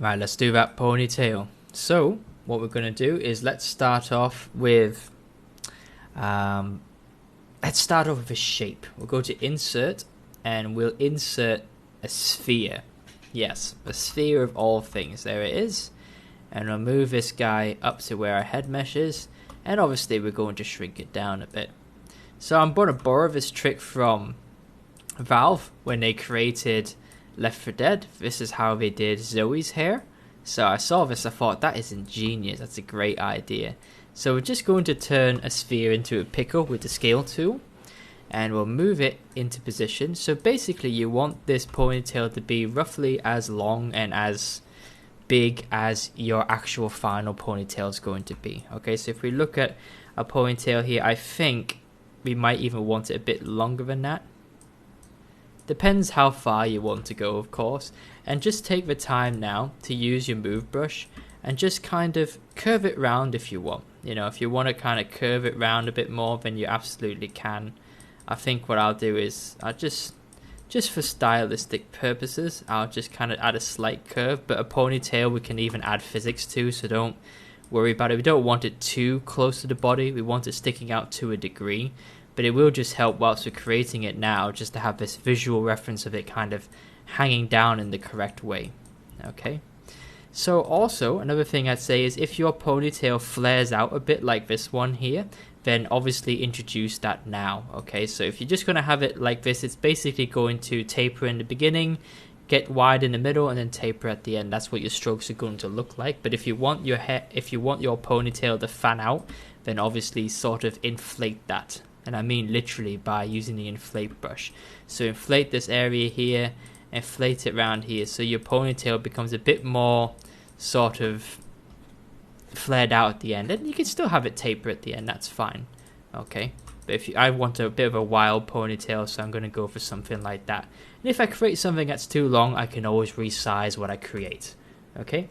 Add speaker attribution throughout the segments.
Speaker 1: Right, let's do that ponytail. So what we're going to do is let's start off with a shape. We'll go to insert and we'll insert a sphere. Yes, a sphere of all things. There it is. And we'll move this guy up to where our head mesh is, and obviously we're going to shrink it down a bit. So I'm going to borrow this trick from Valve when they created Left 4 Dead. This is how they did Zoe's hair. So I saw this, I thought that is ingenious, that's a great idea. So we're just going to turn a sphere into a pickle with the scale tool, and we'll move it into position. So basically you want this ponytail to be roughly as long and as big as your actual final ponytail is going to be. Okay, so if we look at a ponytail here, I think we might even want it a bit longer than that. Depends how far you want to go, of course. And just take the time now to use your move brush and just kind of curve it round if you want. You know, if you want to kind of curve it round a bit more, then you absolutely can. I think what I'll do is I'll just for stylistic purposes, I'll just kind of add a slight curve. But a ponytail we can even add physics to, so don't worry about it. We don't want it too close to the body. We want it sticking out to a degree. But it will just help whilst we're creating it now, just to have this visual reference of it kind of hanging down in the correct way. Okay. So also, another thing I'd say is if your ponytail flares out a bit like this one here, then obviously introduce that now. Okay, so if you're just going to have it like this, it's basically going to taper in the beginning, get wide in the middle, and then taper at the end. That's what your strokes are going to look like. But if you want your ponytail to fan out, then obviously sort of inflate that. And I mean literally by using the inflate brush. So inflate this area here, inflate it around here, so your ponytail becomes a bit more sort of flared out at the end. And you can still have it taper at the end, that's fine. Okay, but I want a bit of a wild ponytail, so I'm going to go for something like that. And if I create something that's too long, I can always resize what I create. Okay,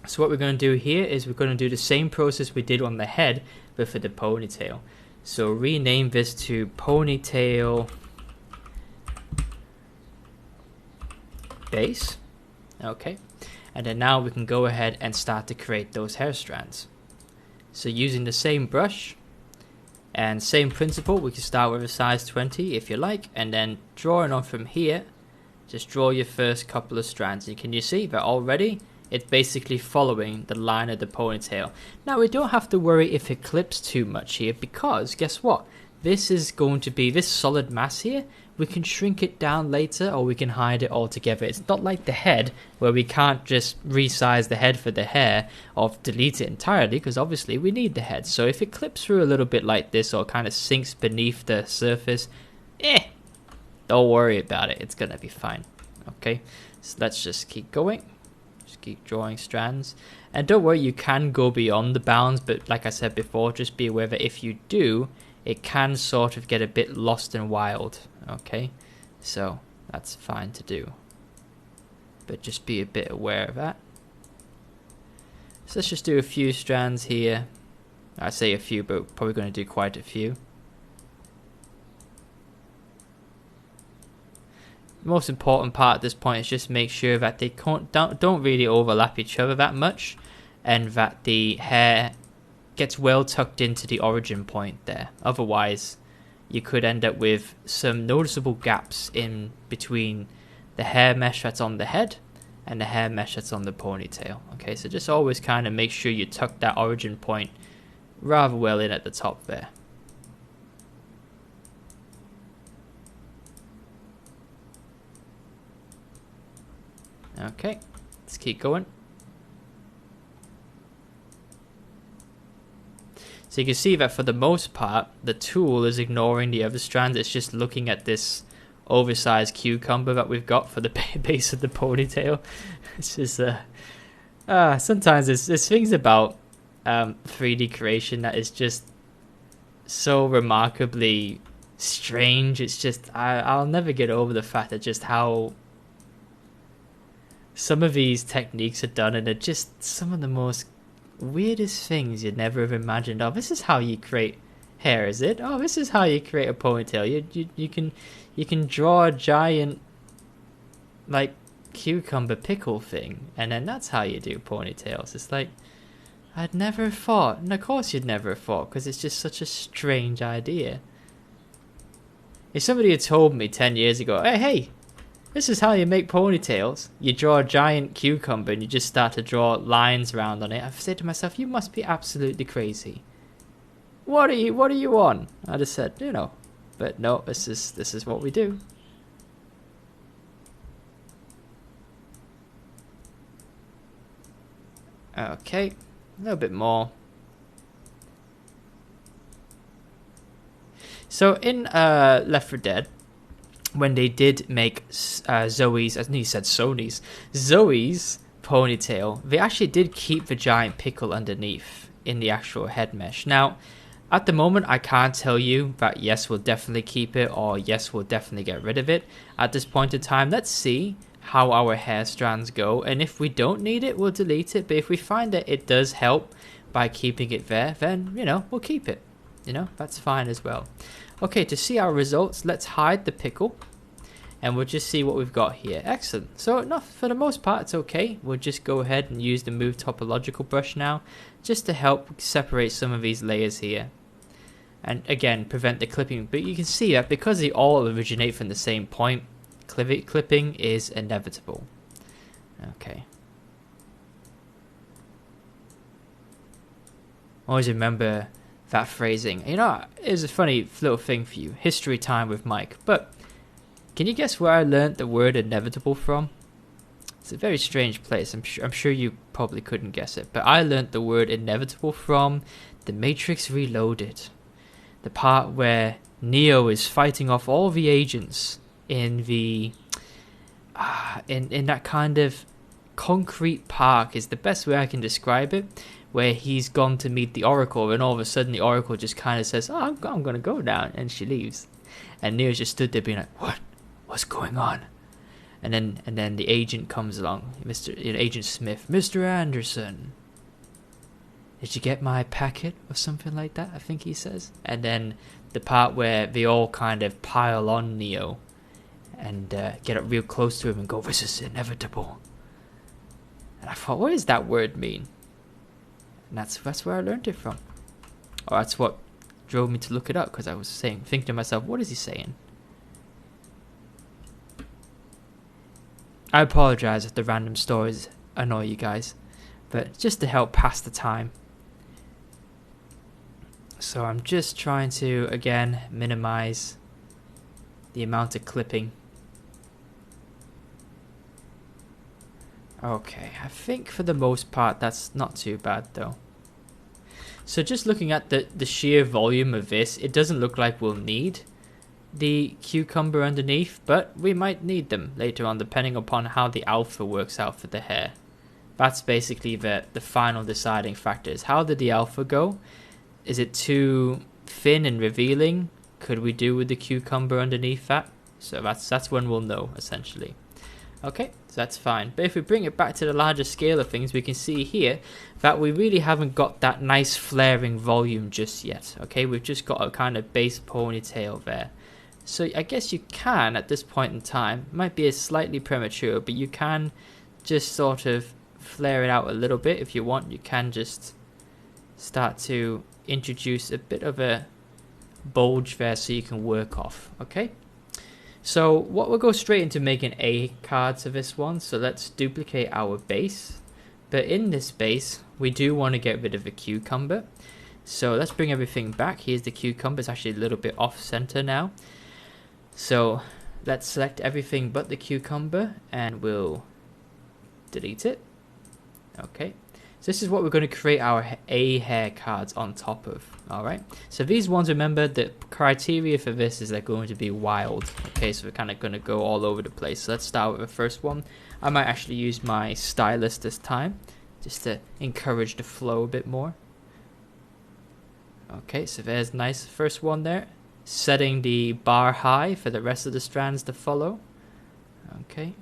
Speaker 1: so what we're going to do here is we're going to do the same process we did on the head, but for the ponytail. So rename this to ponytail base. Okay, and then now we can go ahead and start to create those hair strands. So using the same brush and same principle, we can start with a size 20 if you like, and then drawing on from here, just draw your first couple of strands. And can you see that already it's basically following the line of the ponytail. Now we don't have to worry if it clips too much here, because guess what? This is going to be this solid mass here. We can shrink it down later, or we can hide it altogether. It's not like the head where we can't just resize the head for the hair or delete it entirely, because obviously we need the head. So if it clips through a little bit like this or kind of sinks beneath the surface, don't worry about it. It's gonna be fine. Okay, so let's just keep going. Keep drawing strands, and don't worry, you can go beyond the bounds, but like I said before, just be aware that if you do, it can sort of get a bit lost and wild. Okay, so that's fine to do, but just be a bit aware of that. So let's just do a few strands here. I say a few, but probably going to do quite a few. The most important part at this point is just make sure that they don't really overlap each other that much, and that the hair gets well tucked into the origin point there. Otherwise, you could end up with some noticeable gaps in between the hair mesh that's on the head and the hair mesh that's on the ponytail. Okay, so just always kind of make sure you tuck that origin point rather well in at the top there. Okay, let's keep going. So you can see that for the most part, the tool is ignoring the other strands. It's just looking at this oversized cucumber that we've got for the base of the ponytail. It's just sometimes there's things about 3D creation that is just so remarkably strange. It's just I'll never get over the fact that just how some of these techniques are done, and they're just some of the most weirdest things you'd never have imagined. Oh, this is how you create hair, is it? Oh, this is how you create a ponytail. You can draw a giant, like, cucumber pickle thing, and then that's how you do ponytails. It's like, I'd never thought, and of course you'd never thought, because it's just such a strange idea. If somebody had told me 10 years ago, hey, this is how you make ponytails. You draw a giant cucumber and you just start to draw lines around on it. I've said to myself, you must be absolutely crazy. What are you on? I just said, but no, this is what we do. Okay, a little bit more. So in Left 4 Dead, when they did make Zoe's, I knew you said Sony's, Zoe's ponytail, they actually did keep the giant pickle underneath in the actual head mesh. Now, at the moment, I can't tell you that yes, we'll definitely keep it, or yes, we'll definitely get rid of it. At this point in time, let's see how our hair strands go, and if we don't need it, we'll delete it. But if we find that it does help by keeping it there, then, we'll keep it. That's fine as well. Okay, to see our results, let's hide the pickle, and we'll just see what we've got here. Excellent. So, for the most part, it's okay. We'll just go ahead and use the Move Topological brush now, just to help separate some of these layers here. And again, prevent the clipping. But you can see that because they all originate from the same point, clipping is inevitable. Okay. Always remember that phrasing. It's a funny little thing for you. History time with Mike. But can you guess where I learned the word inevitable from? It's a very strange place. I'm sure you probably couldn't guess it. But I learned the word inevitable from The Matrix Reloaded. The part where Neo is fighting off all the agents in the in that kind of concrete park is the best way I can describe it, where he's gone to meet the Oracle, and all of a sudden the Oracle just kind of says, I'm going to go down, and she leaves. And Neo's just stood there being like, what's going on? And then the agent comes along, Agent Smith, Mr. Anderson, did you get my packet or something like that, I think he says. And then the part where they all kind of pile on Neo and get up real close to him and go, this is inevitable. And I thought, what does that word mean? And that's where I learned it from. Or that's what drove me to look it up, because I was thinking to myself, what is he saying? I apologize if the random stories annoy you guys, but just to help pass the time. So I'm just trying to, again, minimize the amount of clipping. Okay, I think for the most part that's not too bad though. So just looking at the sheer volume of this, it doesn't look like we'll need the cucumber underneath, but we might need them later on depending upon how the alpha works out for the hair. That's basically the final deciding factor, is how did the alpha go? Is it too thin and revealing? Could we do with the cucumber underneath that? So that's when we'll know, essentially. Okay, so that's fine. But if we bring it back to the larger scale of things, we can see here that we really haven't got that nice flaring volume just yet. Okay, we've just got a kind of base ponytail there. So I guess you can, at this point in time, might be a slightly premature, but you can just sort of flare it out a little bit if you want. You can just start to introduce a bit of a bulge there so you can work off. Okay, so we'll go straight into making A cards of this one. So let's duplicate our base, but in this base we do want to get rid of the cucumber. So let's bring everything back. Here's the cucumber. It's actually a little bit off center now, so let's select everything but the cucumber and we'll delete it. Okay, so this is what we're going to create our A hair cards on top of. Alright, so these ones, remember the criteria for this is they're going to be wild. Okay, so we're kind of going to go all over the place. So let's start with the first one. I might actually use my stylus this time, just to encourage the flow a bit more. Okay, so there's a nice first one there. Setting the bar high for the rest of the strands to follow. Okay,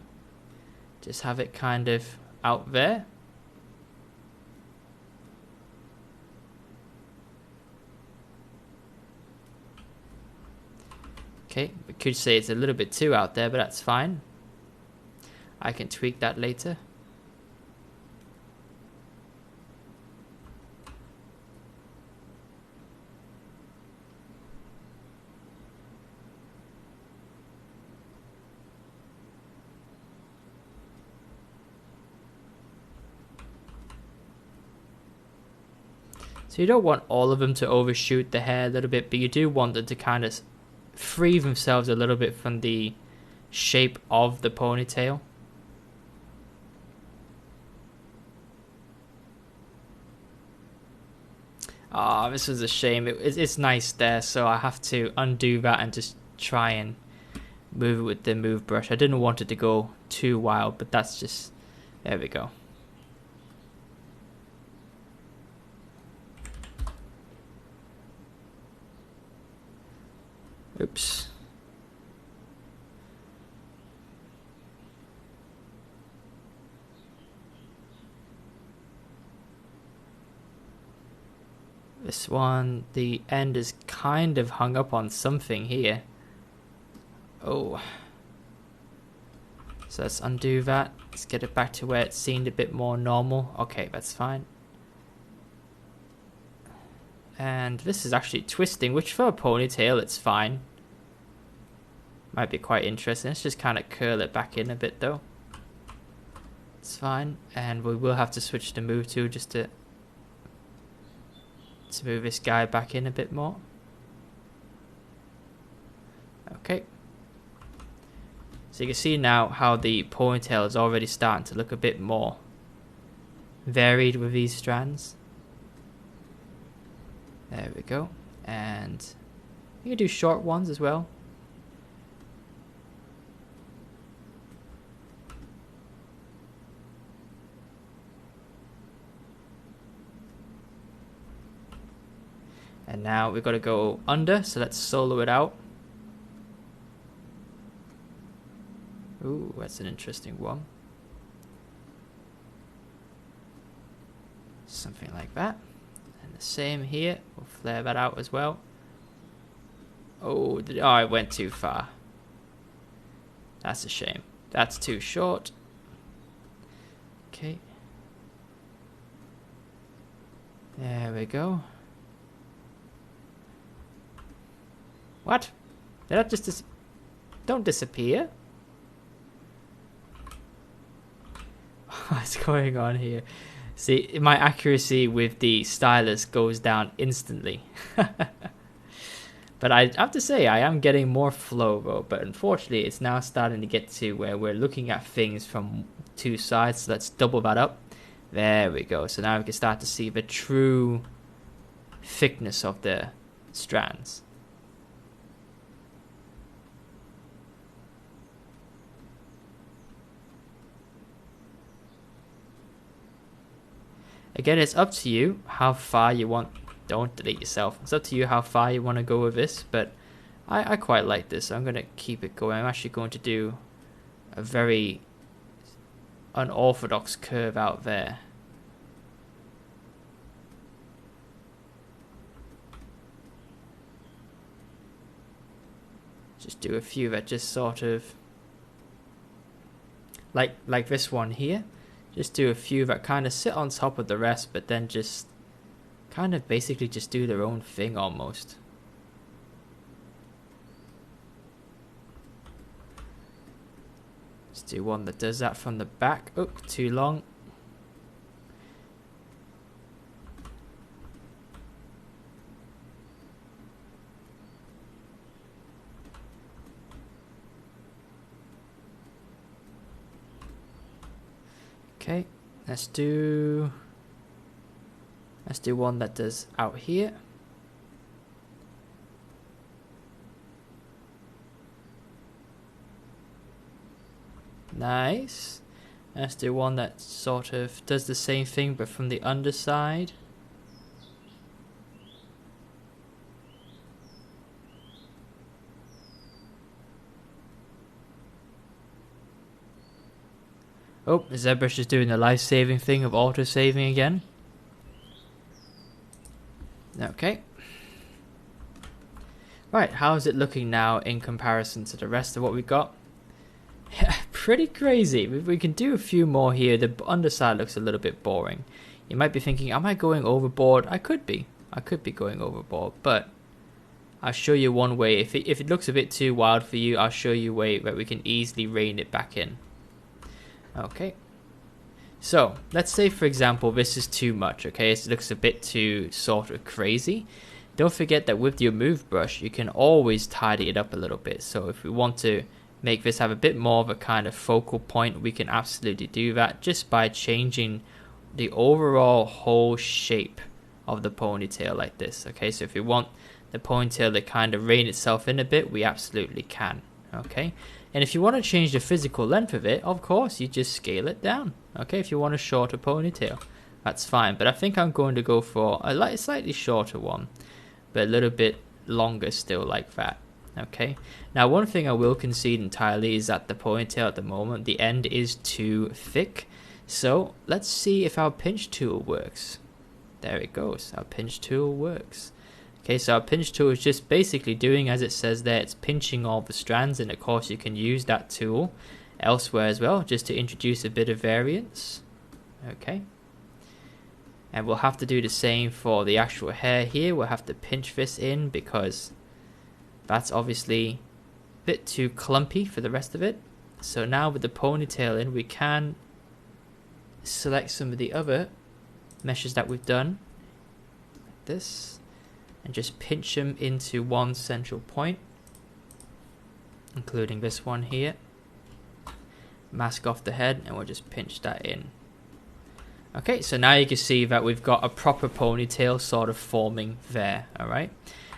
Speaker 1: just have it kind of out there. Okay, we could say it's a little bit too out there, but that's fine. I can tweak that later. So you don't want all of them to overshoot the hair a little bit, but you do want them to kind of free themselves a little bit from the shape of the ponytail. Ah, this was a shame. It's nice there, so I have to undo that and just try and move it with the move brush. I didn't want it to go too wild, but that's just... There we go. Oops. This one, the end is kind of hung up on something here. Oh. So let's undo that. Let's get it back to where it seemed a bit more normal. Okay, that's fine. And this is actually twisting, which for a ponytail, it's fine. Might be quite interesting. Let's just kind of curl it back in a bit though. It's fine. And we will have to switch the move tool just to move this guy back in a bit more. Okay. So you can see now how the ponytail is already starting to look a bit more varied with these strands. There we go. And you can do short ones as well. And now we've got to go under, so let's solo it out. Ooh, that's an interesting one. Something like that. And the same here. We'll flare that out as well. Oh, I went too far. That's a shame. That's too short. Okay. There we go. What? Did that just don't disappear? What's going on here? See, my accuracy with the stylus goes down instantly. But I have to say, I am getting more flow though. But unfortunately, it's now starting to get to where we're looking at things from two sides. So let's double that up. There we go. So now we can start to see the true thickness of the strands. Again, it's up to you how far you want. Don't delete yourself. It's up to you how far you want to go with this, but I quite like this. So I'm going to keep it going. I'm actually going to do a very unorthodox curve out there. Just do a few that just sort of like this one here. Just do a few that kind of sit on top of the rest, but then just kind of basically just do their own thing almost. Let's do one that does that from the back. Oh, too long. Okay, let's do one that does out here. Nice. Let's do one that sort of does the same thing but from the underside. Oh, ZBrush is doing the life-saving thing of auto-saving again. Okay. Right, how is it looking now in comparison to the rest of what we've got? Yeah, pretty crazy. We can do a few more here. The underside looks a little bit boring. You might be thinking, am I going overboard? I could be. I could be going overboard, but I'll show you one way. If it looks a bit too wild for you, I'll show you a way that we can easily rein it back in. Okay. So, let's say for example, this is too much, okay? It looks a bit too sort of crazy. Don't forget that with your move brush, you can always tidy it up a little bit. So if we want to make this have a bit more of a kind of focal point, we can absolutely do that just by changing the overall whole shape of the ponytail like this. Okay, so if you want the ponytail to kind of rein itself in a bit, we absolutely can. Okay, and if you want to change the physical length of it, of course you just scale it down. Okay, if you want a shorter ponytail, that's fine, but I think I'm going to go for a slightly shorter one, but a little bit longer still like that. Okay, now one thing I will concede entirely is that the ponytail at the moment, the end is too thick. So let's see if our pinch tool works. There it goes, our pinch tool works. Okay, so our pinch tool is just basically doing as it says there, it's pinching all the strands, and of course you can use that tool elsewhere as well, just to introduce a bit of variance. Okay, and we'll have to do the same for the actual hair here. We'll have to pinch this in because that's obviously a bit too clumpy for the rest of it. So now with the ponytail in, we can select some of the other meshes that we've done, like this, and just pinch them into one central point, including this one here. Mask off the head, and we'll just pinch that in. Okay, so now you can see that we've got a proper ponytail sort of forming there, alright?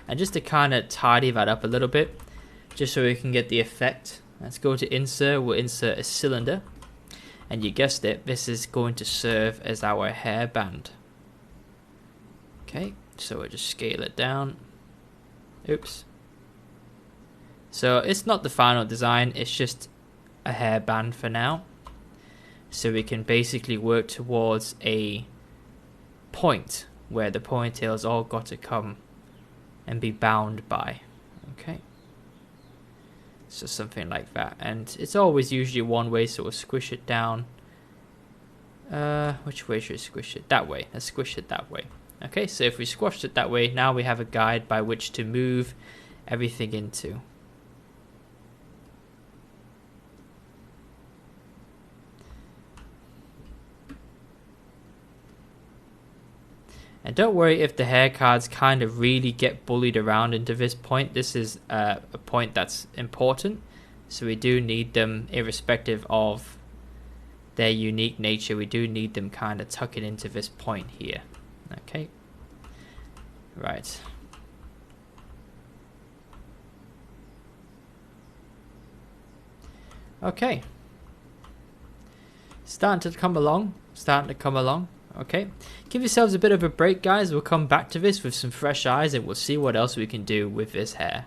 Speaker 1: And just to kind of tidy that up a little bit, just so we can get the effect, let's go to insert. We'll insert a cylinder, and you guessed it, this is going to serve as our hairband. Okay, so we'll just scale it down. Oops. So it's not the final design, it's just a hairband for now. So we can basically work towards a point where the ponytail's all got to come and be bound by. Okay, so something like that, and it's always usually one way, so we'll squish it down. Which way should we squish it? That way. Let's squish it that way. Okay, so if we squashed it that way, now we have a guide by which to move everything into. And don't worry if the hair cards kind of really get bullied around into this point. This is a point that's important, so we do need them irrespective of their unique nature. We do need them kind of tucking into this point here. Okay, right. Okay, starting to come along. Okay, give yourselves a bit of a break, guys. We'll come back to this with some fresh eyes, and we'll see what else we can do with this hair.